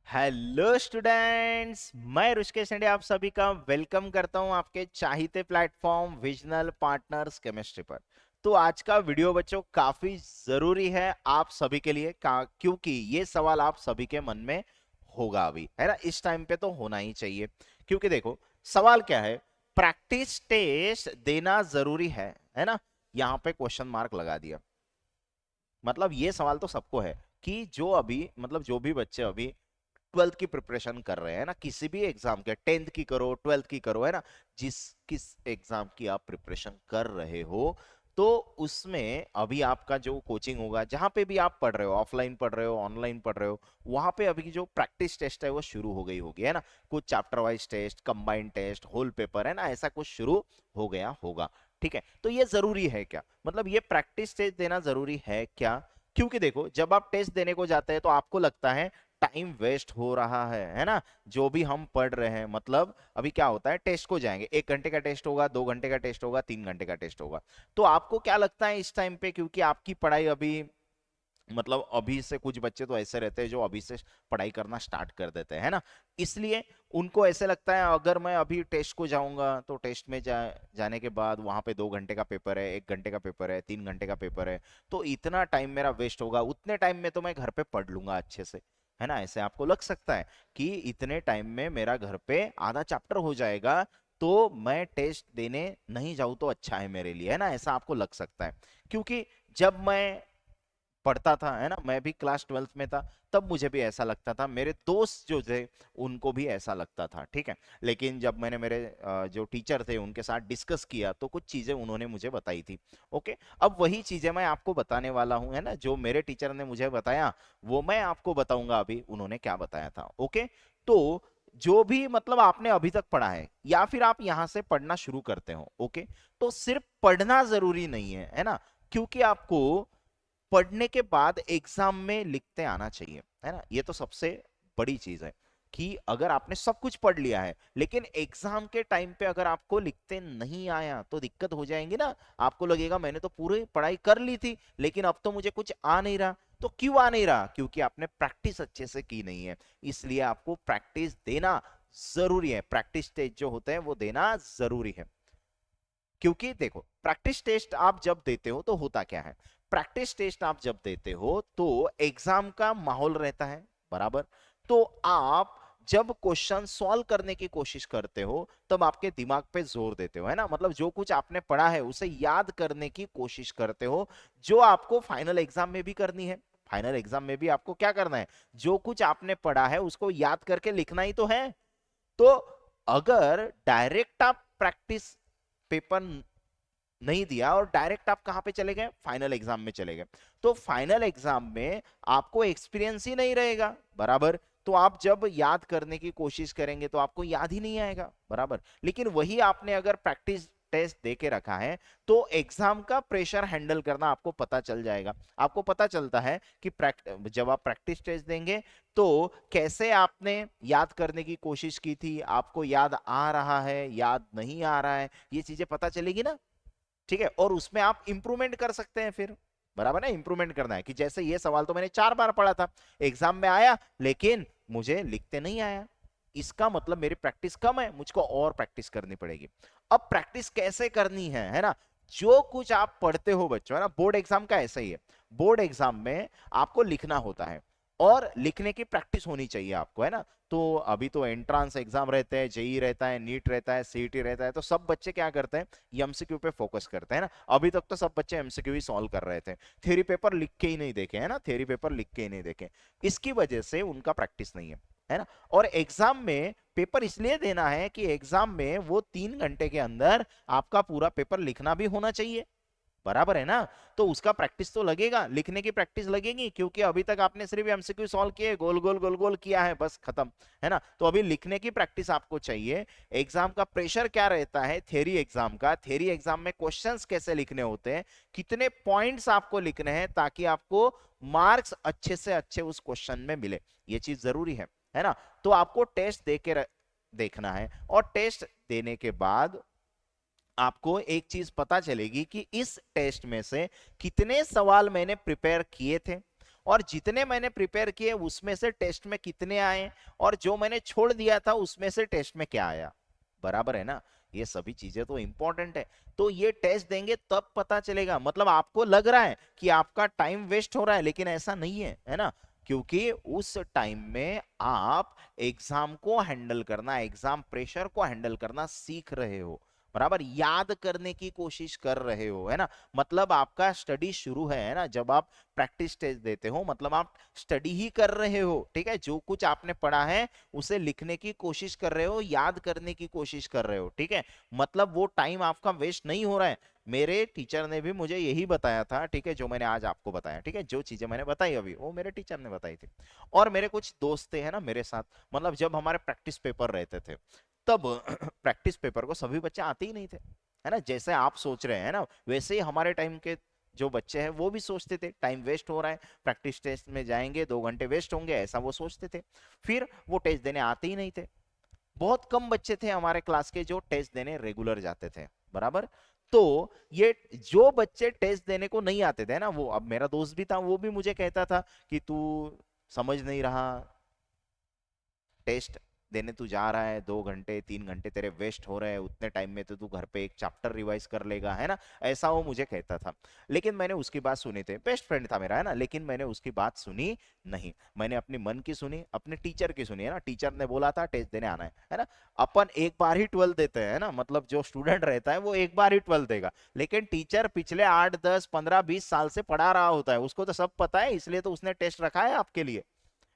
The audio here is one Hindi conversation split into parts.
हेलो स्टूडेंट्स, मैं ऋषिकेश इंडिया आप सभी का वेलकम करता हूं आपके चाहते प्लेटफॉर्म विजनल पार्टनर्स केमिस्ट्री पर। तो आज का वीडियो बच्चों काफी जरूरी है आप सभी के लिए क्योंकि ये सवाल आप सभी के मन में होगा अभी, है ना। इस टाइम पे तो होना ही चाहिए, क्योंकि देखो सवाल क्या है। प्रैक्टिस टेस्ट देना जरूरी है ना। यहाँ पे क्वेश्चन मार्क लगा दिया। मतलब ये सवाल तो सबको है कि जो अभी मतलब जो भी बच्चे अभी ट्वेल्थ की प्रिपरेशन कर रहे हैं ना, किसी भी एग्जाम के, टेंथ की करो ट्वेल्थ की करो, है ना। जिस किस एग्जाम की आप प्रिपरेशन कर रहे हो, तो उसमें अभी आपका जो कोचिंग होगा, जहां पे भी आप पढ़ रहे हो, ऑफलाइन पढ़ रहे हो ऑनलाइन पढ़ रहे हो, वहां पे अभी जो प्रैक्टिस टेस्ट है वो शुरू हो गई होगी, है ना। कुछ chapter wise test, combined test, whole paper, है ना, ऐसा कुछ शुरू हो गया होगा। ठीक है, तो ये जरूरी है क्या, मतलब ये प्रैक्टिस टेस्ट देना जरूरी है क्या। क्योंकि देखो जब आप टेस्ट देने को जाते हैं तो आपको लगता है टाइम वेस्ट हो रहा है ना। जो भी हम पढ़ रहे हैं, मतलब अभी क्या होता है, टेस्ट को जाएंगे, 1 घंटे का टेस्ट होगा, 2 घंटे का टेस्ट होगा, 3 घंटे का टेस्ट होगा। तो आपको क्या लगता है इस टाइम पे, क्योंकि आपकी पढ़ाई अभी मतलब अभी से, कुछ बच्चे तो ऐसे रहते हैं जो अभी से पढ़ाई करना स्टार्ट कर देते हैं ना, इसलिए उनको ऐसे लगता है अगर मैं अभी टेस्ट को जाऊंगा तो टेस्ट में जाने के बाद वहां पे 2 घंटे का पेपर है, 1 घंटे का पेपर है, 3 घंटे का पेपर है, तो इतना टाइम मेरा वेस्ट होगा, उतने टाइम में तो मैं घर पे पढ़ लूंगा अच्छे से, है ना। ऐसे आपको लग सकता है कि इतने टाइम में मेरा घर पे आधा चैप्टर हो जाएगा, तो मैं टेस्ट देने नहीं जाऊं तो अच्छा है मेरे लिए, है ना। ऐसा आपको लग सकता है, क्योंकि जब मैं पढ़ता था, है ना, मैं भी क्लास ट्वेल्थ में था, तब मुझे भी ऐसा लगता था, मेरे दोस्त जो थे उनको भी ऐसा लगता था, ठीक है। लेकिन जब मैंने मेरे जो टीचर थे उनके साथ डिस्कस किया तो कुछ चीजें उन्होंने मुझे बताई थी। ओके, अब वही चीजें मैं आपको बताने वाला हूं, है ना। जो मेरे टीचर ने मुझे बताया वो मैं आपको बताऊंगा अभी उन्होंने क्या बताया था। ओके, तो जो भी मतलब आपने अभी तक पढ़ा है या फिर आप यहां से पढ़ना शुरू करते हो, ओके, तो सिर्फ पढ़ना जरूरी नहीं है ना। क्योंकि आपको पढ़ने के बाद एग्जाम में लिखते आना चाहिए, है ना। ये तो सबसे बड़ी चीज है कि अगर आपने सब कुछ पढ़ लिया है लेकिन एग्जाम के टाइम पे अगर आपको लिखते नहीं आया तो दिक्कत हो जाएंगी ना। आपको लगेगा मैंने तो पूरी पढ़ाई कर ली थी लेकिन अब तो मुझे कुछ आ नहीं रहा। तो क्यों आ नहीं रहा, क्योंकि आपने प्रैक्टिस अच्छे से की नहीं है। इसलिए आपको प्रैक्टिस देना जरूरी है, प्रैक्टिस टेस्ट जो होते हैं वो देना जरूरी है। क्योंकि देखो प्रैक्टिस टेस्ट आप जब देते हो तो होता क्या है, प्रैक्टिस टेस्ट आप जब देते हो तो एग्जाम का माहौल रहता है, बराबर। तो आप जब क्वेश्चन सॉल्व करने की कोशिश करते हो तब आपके दिमाग पे जोर देते हो, है ना। मतलब जो कुछ आपने पढ़ा है उसे याद करने की कोशिश करते हो, जो आपको फाइनल एग्जाम में भी करनी है। फाइनल एग्जाम में भी आपको क्या करना है, जो कुछ आपने पढ़ा है उसको याद करके लिखना ही तो है। तो अगर डायरेक्ट आप प्रैक्टिस पेपर नहीं दिया और डायरेक्ट आप कहां पे चले गए, फाइनल एग्जाम में चले गए, तो फाइनल एग्जाम में आपको एक्सपीरियंस ही नहीं रहेगा, बराबर। तो आप जब याद करने की कोशिश करेंगे तो आपको याद ही नहीं आएगा, बराबर। लेकिन वही आपने अगर प्रैक्टिस टेस्ट दे के रखा है तो एग्जाम का प्रेशर हैंडल करना आपको पता चल जाएगा। आपको पता चलता है कि जब आप प्रैक्टिस टेस्ट देंगे तो कैसे आपने याद करने की कोशिश की थी, आपको याद आ रहा है, याद नहीं आ रहा है, ये चीजें पता चलेगी ना। ठीक है, और उसमें आप इंप्रूवमेंट कर सकते हैं फिर, बराबर ना। इंप्रूवमेंट करना है कि जैसे ये सवाल तो मैंने 4 बार पढ़ा था, एग्जाम में आया लेकिन मुझे लिखते नहीं आया, इसका मतलब मेरी प्रैक्टिस कम है, मुझको और प्रैक्टिस करनी पड़ेगी। अब प्रैक्टिस कैसे करनी है ना। जो कुछ आप पढ़ते हो बच्चों, है ना, बोर्ड एग्जाम का ऐसा ही है। बोर्ड एग्जाम में आपको लिखना होता है और लिखने की प्रैक्टिस होनी चाहिए आपको, है ना। तो अभी तो एंट्रांस एग्जाम रहते हैं, जेई रहता है, नीट रहता है, सीईटी रहता है, तो सब बच्चे क्या करते हैं, ये एमसीक्यू पे फोकस करते हैं ना। अभी तक तो सब बच्चे एमसीक्यू ही सॉल्व कर रहे थे, थ्योरी पेपर लिख के ही नहीं देखे, है ना, थ्योरी पेपर लिख के ही नहीं देखे। इसकी वजह से उनका प्रैक्टिस नहीं है ना। और एग्जाम में पेपर इसलिए देना है कि एग्जाम में वो 3 घंटे के अंदर आपका पूरा पेपर लिखना भी होना चाहिए, बराबर है ना। तो उसका प्रैक्टिस तो लगेगा, लिखने की प्रैक्टिस लगेगी, क्योंकि अभी तक आपने सिर्फ एमसीक्यू सॉल्व किए, गोल गोल गोल गोल किया है, बस खत्म, है ना। तो अभी लिखने की प्रैक्टिस आपको चाहिए। एग्जाम का प्रेशर क्या रहता है, थ्योरी एग्जाम का, थ्योरी एग्जाम में क्वेश्चंस कैसे लिखने होते हैं, कितने पॉइंट्स आपको लिखने हैं ताकि आपको मार्क्स अच्छे से अच्छे उस क्वेश्चन में मिले, ये चीज जरूरी है ना। तो आपको टेस्ट दे के देखना है, और टेस्ट देने के बाद आपको एक चीज पता चलेगी कि इस टेस्ट में से कितने सवाल मैंने प्रिपेयर किए थे और जितने मैंने प्रिपेयर किए उसमें से टेस्ट में कितने आए, और जो मैंने छोड़ दिया था उसमें से टेस्ट में क्या आया। बराबर है ना, ये सभी चीजें तो इंपॉर्टेंट है। तो ये टेस्ट देंगे तब पता चलेगा। मतलब आपको लग रहा है कि आपका टाइम वेस्ट हो रहा है, लेकिन ऐसा नहीं है ना, क्योंकि उस टाइम में आप एग्जाम को हैंडल करना, एग्जाम प्रेशर को हैंडल करना सीख रहे हो, बराबर याद करने की कोशिश कर रहे हो, है ना। मतलब आपका स्टडी शुरू है ना, जब आप प्रैक्टिस टेस्ट देते हो मतलब आप स्टडी ही कर रहे हो, ठीक है। जो कुछ आपने पढ़ा है उसे लिखने की कोशिश कर रहे हो, याद करने की कोशिश कर रहे हो, ठीक है। मतलब वो टाइम आपका वेस्ट नहीं हो रहा है। मेरे टीचर ने भी मुझे यही बताया था, ठीक है, जो मैंने आज आपको बताया, ठीक है। जो चीजें मैंने बताई अभी वो मेरे टीचर ने बताई थी। और मेरे कुछ दोस्त थे, है ना, मेरे साथ, मतलब जब हमारे प्रैक्टिस पेपर रहते थे तब प्रैक्टिस पेपर को सभी बच्चे आते ही नहीं थे, है ना। जैसे आप सोच रहे हैं ना, वैसे ही हमारे टाइम के जो बच्चे हैं वो भी सोचते थे टाइम वेस्ट हो रहा है, प्रैक्टिस टेस्ट में जाएंगे 2 घंटे वेस्ट होंगे, ऐसा वो सोचते थे। फिर वो टेस्ट देने आते ही नहीं थे। बहुत कम बच्चे थे हमारे क्लास के जो टेस्ट देने रेगुलर जाते थे, बराबर। तो ये जो बच्चे टेस्ट देने को नहीं आते थे ना, वो, अब मेरा दोस्त भी था, वो भी मुझे कहता था कि तू समझ नहीं रहा, टेस्ट देने तू जा रहा है, 2 घंटे 3 घंटे तेरे वेस्ट हो रहे हैं, उतने टाइम में तो तू घर पे एक चैप्टर रिवाइज कर लेगा, है ना। ऐसा वो मुझे कहता था। लेकिन मैंने उसकी बात सुनी थी, बेस्ट फ्रेंड था मेरा, है ना, लेकिन मैंने उसकी बात सुनी नहीं। मैंने अपनी मन की सुनी, अपने टीचर की सुनी, है ना। टीचर ने बोला था टेस्ट देने आना है ना। अपन एक बार ही 12 देते हैं ना, मतलब जो स्टूडेंट रहता है वो एक बार ही 12 देगा, लेकिन टीचर पिछले 8 10 15 20 साल से पढ़ा रहा होता है, उसको तो सब पता है, इसलिए तो उसने टेस्ट रखा है आपके लिए।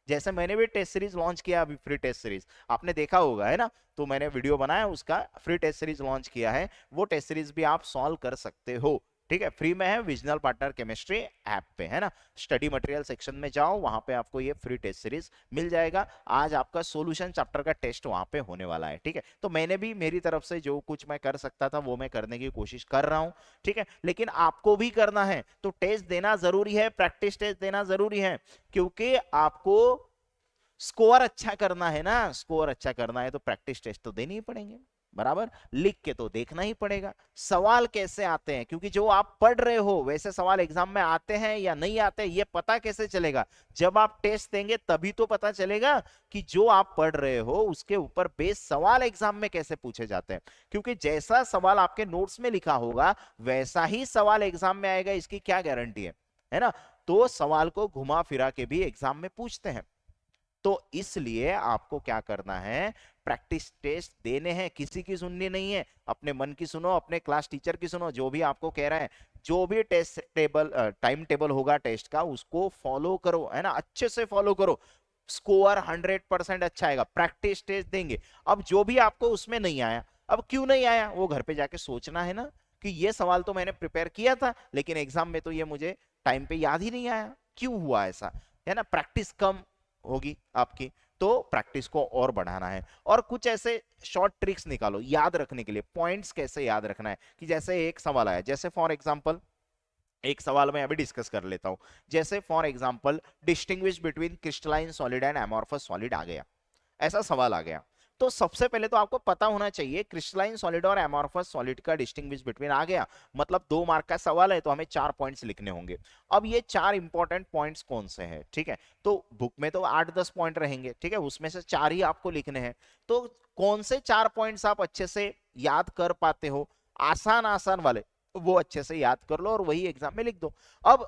जैसे मैंने भी टेस्ट सीरीज लॉन्च किया अभी, फ्री टेस्ट सीरीज आपने देखा होगा, है ना। तो मैंने वीडियो बनाया उसका, फ्री टेस्ट सीरीज लॉन्च किया है, वो टेस्ट सीरीज भी आप सॉल्व कर सकते हो, ठीक है। फ्री में है, विजनल पार्टनर केमिस्ट्री ऐप पे, है ना। स्टडी मटेरियल सेक्शन में जाओ, वहां पे आपको ये फ्री टेस्ट सीरीज मिल जाएगा। आज आपका सॉल्यूशन चैप्टर का टेस्ट वहां पे होने वाला है, ठीक है। तो मैंने भी मेरी तरफ से जो कुछ मैं कर सकता था वो मैं करने की कोशिश कर रहा हूं, ठीक है। लेकिन आपको भी करना है, तो टेस्ट देना जरूरी है, प्रैक्टिस टेस्ट देना जरूरी है, क्योंकि आपको स्कोर अच्छा करना है ना। स्कोर अच्छा करना है तो प्रैक्टिस टेस्ट तो देने ही पड़ेंगे, बराबर। लिख के तो देखना ही पड़ेगा। सवाल कैसे आते हैं, क्योंकि जो आप पढ़ रहे हो वैसे सवाल एग्जाम में आते हैं या नहीं आते, ये पता कैसे चलेगा। जब आप टेस्ट देंगे तभी तो पता चलेगा कि जो आप पढ़ रहे हो उसके ऊपर बेस सवाल एग्जाम में कैसे पूछे जाते हैं। क्योंकि जैसा सवाल आपके नोट्स में लिखा होगा वैसा ही सवाल एग्जाम में आएगा, इसकी क्या गारंटी है ना। तो सवाल को घुमा फिरा के भी एग्जाम में पूछते हैं। तो इसलिए आपको क्या करना है, प्रैक्टिस टेस्ट देने हैं, किसी की सुननी नहीं है, अपने मन की सुनो, अपने क्लास टीचर की सुनो, जो भी आपको कह रहा है। जो भी टेस्ट टेबल टाइम टेबल होगा टेस्ट का उसको फॉलो करो, है ना, अच्छे से फॉलो करो। स्कोर 100% अच्छा आएगा, प्रैक्टिस टेस्ट देंगे। अब जो भी आपको उसमें नहीं आया, अब क्यों नहीं आया वो घर पे जाके सोचना है ना, कि ये सवाल तो मैंने प्रिपेयर किया था लेकिन एग्जाम में तो ये मुझे टाइम पे याद ही नहीं आया, क्यों हुआ ऐसा, है ना। प्रैक्टिस कम होगी आपकी, तो प्रैक्टिस को और बढ़ाना है। और कुछ ऐसे शॉर्ट ट्रिक्स निकालो याद रखने के लिए, पॉइंट्स कैसे याद रखना है। कि जैसे एक सवाल आया, जैसे फॉर एग्जांपल एक सवाल मैं अभी डिस्कस कर लेता हूं। जैसे for example distinguish between crystalline solid and amorphous solid आ गया, ऐसा सवाल आ गया। तो सबसे पहले तो आपको पता होना चाहिए क्रिस्टलाइन सॉलिड और एमॉर्फस सॉलिड का डिस्टिंग्विश बिटवीन आ गया, मतलब 2 मार्क का सवाल है तो हमें 4 पॉइंट्स लिखने होंगे। अब ये 4 इंपॉर्टेंट पॉइंट्स कौन से हैं, ठीक है। तो बुक में तो 8 10 पॉइंट रहेंगे, ठीक है, उसमें से 4 ही आपको लिखने हैं। तो कौन से 4 पॉइंट्स आप अच्छे से याद कर पाते हो, आसान आसान वाले, वो अच्छे से याद कर लो और वही एग्जाम में लिख दो। अब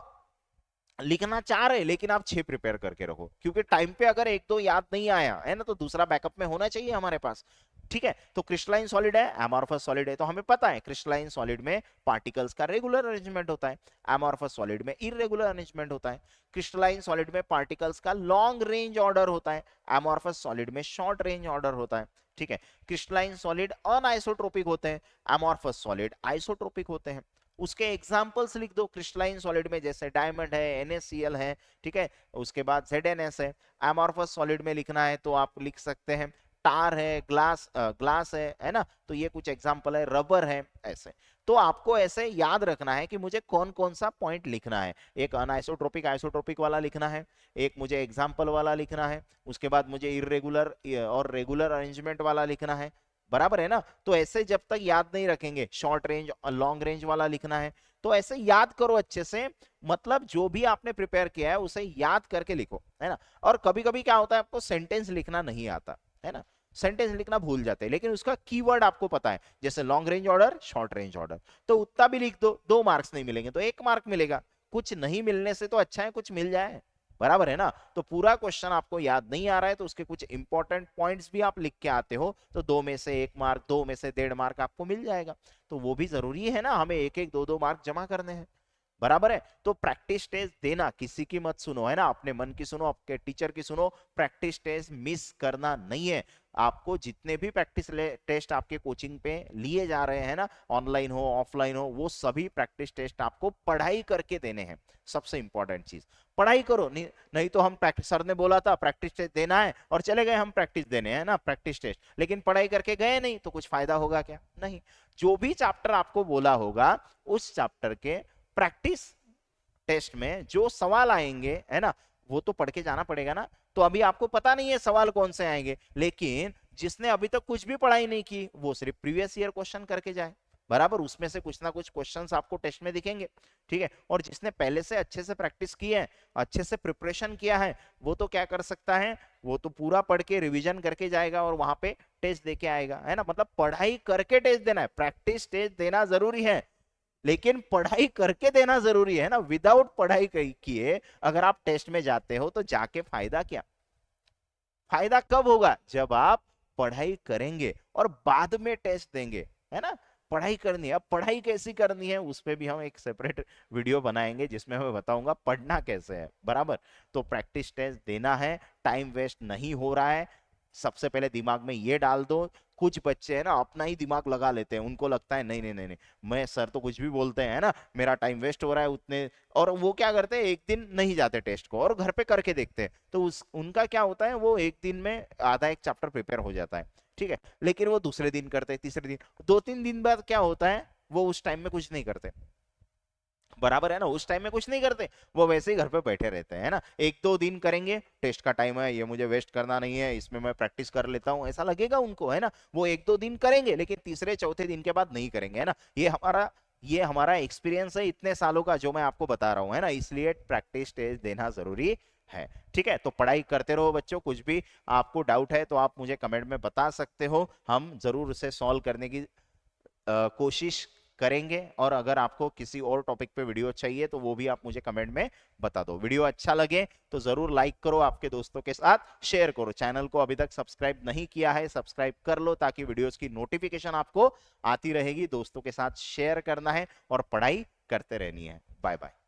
लिखना चाह रहे लेकिन आप 6 प्रिपेयर करके रखो, क्योंकि टाइम पे अगर 1 2 याद नहीं आया है ना तो दूसरा बैकअप में होना चाहिए हमारे पास, ठीक है। तो क्रिस्टलाइन सॉलिड है, एमॉर्फस सॉलिड है, तो हमें पता है क्रिस्टलाइन सॉलिड में पार्टिकल्स का रेगुलर अरेंजमेंट होता है, एमॉर्फस सॉलिड में इरेगुलर अरेंजमेंट होता है। क्रिस्टलाइन सॉलिड में पार्टिकल्स का लॉन्ग रेंज ऑर्डर होता है, एमॉर्फस सॉलिड में शॉर्ट रेंज ऑर्डर होता है, ठीक है। क्रिस्टलाइन सॉलिड अनआइसोट्रोपिक होते हैं, एमॉर्फस सॉलिड आइसोट्रोपिक होते हैं। उसके एग्जाम्पल्स लिख दो क्रिस्टलाइन सॉलिड में, जैसे डायमंड है, NaCl है, ठीक है, उसके बाद ZnS है। एमॉर्फस सॉलिड में लिखना है तो आप लिख सकते हैं टार है, ग्लास है ना। तो ये कुछ एग्जाम्पल है, रबर है, ऐसे। तो आपको ऐसे याद रखना है कि मुझे कौन कौन सा पॉइंट लिखना है। एक अनआइसोट्रोपिक आइसोट्रोपिक वाला लिखना है, एक मुझे एग्जाम्पल वाला लिखना है, उसके बाद मुझे इरेगुलर और रेगुलर अरेंजमेंट वाला लिखना है, बराबर है ना। तो ऐसे जब तक याद नहीं रखेंगे, शॉर्ट रेंज और लॉन्ग रेंज वाला लिखना है, तो ऐसे याद करो अच्छे से, मतलब जो भी आपने प्रिपेयर किया है उसे याद करके लिखो, है ना। और कभी कभी क्या होता है, आपको सेंटेंस लिखना नहीं आता, है ना, सेंटेंस लिखना भूल जाते हैं, लेकिन उसका कीवर्ड आपको पता है, जैसे long range order, short range order, तो उतना भी लिख दो, 2 मार्क्स नहीं मिलेंगे तो 1 मार्क मिलेगा। कुछ नहीं मिलने से तो अच्छा है कुछ मिल जाए, बराबर है ना। तो पूरा क्वेश्चन आपको याद नहीं आ रहा है तो उसके कुछ इंपॉर्टेंट पॉइंट्स भी आप लिख के आते हो, तो 2 में से 1 मार्क, 2 में से 1.5 मार्क आपको मिल जाएगा। तो वो भी जरूरी है ना, हमें 1-1, 2-2 मार्क जमा करने हैं, बराबर है। तो प्रैक्टिस टेस्ट देना, किसी की मत सुनो, है ना, अपने मन की सुनो, आपके टीचर की सुनो, प्रैक्टिस टेस्ट मिस करना नहीं है। आपको जितने भी प्रैक्टिस टेस्ट आपके कोचिंग पे लिए जा रहे हैं ना, ऑनलाइन हो ऑफलाइन हो, वो सभी प्रैक्टिस टेस्ट आपको पढ़ाई करके देने हैं। सबसे इंपॉर्टेंट चीज पढ़ाई करो, नहीं तो हम प्रैक्टिस, सर ने बोला था प्रैक्टिस टेस्ट देना है और चले गए हम प्रैक्टिस देने, है ना, प्रैक्टिस टेस्ट, लेकिन पढ़ाई करके गए नहीं, तो कुछ फायदा होगा क्या, नहीं। जो भी चैप्टर आपको बोला होगा उस चैप्टर के प्रैक्टिस टेस्ट में जो सवाल आएंगे, है ना, वो तो पढ़ के जाना पड़ेगा ना। तो अभी आपको पता नहीं है सवाल कौन से आएंगे, लेकिन जिसने अभी तक कुछ भी पढ़ाई नहीं की वो सिर्फ प्रीवियस ईयर क्वेश्चन करके जाए, बराबर, उसमें से कुछ ना कुछ क्वेश्चंस आपको टेस्ट में दिखेंगे, ठीक है। और जिसने पहले से अच्छे से प्रैक्टिस की है, अच्छे से प्रिपरेशन किया है, वो तो क्या कर सकता है, वो तो पूरा पढ़ के रिवीजन करके जाएगा और वहां पे टेस्ट देके आएगा, है ना। मतलब पढ़ाई करके टेस्ट देना है, प्रैक्टिस टेस्ट देना जरूरी है, लेकिन पढ़ाई करके देना जरूरी है ना। विदाउट पढ़ाई किए अगर आप टेस्ट में जाते हो तो जाके फायदा क्या, फायदा कब होगा, जब आप पढ़ाई करेंगे और बाद में टेस्ट देंगे, है ना। पढ़ाई करनी है, अब पढ़ाई कैसी करनी है उस पे भी हम एक सेपरेट वीडियो बनाएंगे जिसमें मैं बताऊंगा पढ़ना कैसे है, बराबर। तो प्रैक्टिस टेस्ट देना है, टाइम वेस्ट नहीं हो रहा है, सबसे पहले दिमाग में ये डाल दो। कुछ बच्चे हैं ना अपना ही दिमाग लगा लेते हैं, उनको लगता है नहीं नहीं नहीं नहीं, मैं सर तो कुछ भी बोलते हैं ना, मेरा टाइम वेस्ट हो रहा है उतने, और वो क्या करते हैं, एक दिन नहीं जाते टेस्ट को और घर पे करके देखते हैं, तो उनका क्या होता है, वो एक दिन में आधा एक चैप्टर प्रिपेयर हो जाता है, ठीक है। लेकिन वो दूसरे दिन करते हैं, तीसरे दिन, 2-3 दिन बाद क्या होता है, वो उस टाइम में कुछ नहीं करते, बराबर है ना, उस टाइम में कुछ नहीं करते, वो वैसे ही घर पे बैठे रहते हैं, है ना। 1-2 दिन करेंगे, टेस्ट का टाइम है, ये मुझे वेस्ट करना नहीं है, इसमें मैं प्रैक्टिस कर लेता हूँ, ऐसा लगेगा उनको, है ना। वो 1-2 दिन करेंगे लेकिन तीसरे चौथे दिन के बाद नहीं करेंगे, है ना। ये हमारा एक्सपीरियंस है इतने सालों का जो मैं आपको बता रहा हूँ, है ना, इसलिए प्रैक्टिस टेस्ट देना जरूरी है, ठीक है। तो पढ़ाई करते रहो बच्चों, कुछ भी आपको डाउट है तो आप मुझे कमेंट में बता सकते हो, हम जरूर उसे सॉल्व करने की कोशिश करेंगे। और अगर आपको किसी और टॉपिक पे वीडियो चाहिए तो वो भी आप मुझे कमेंट में बता दो। वीडियो अच्छा लगे तो जरूर लाइक करो, आपके दोस्तों के साथ शेयर करो, चैनल को अभी तक सब्सक्राइब नहीं किया है सब्सक्राइब कर लो ताकि वीडियोस की नोटिफिकेशन आपको आती रहेगी। दोस्तों के साथ शेयर करना है और पढ़ाई करते रहनी है। Bye bye.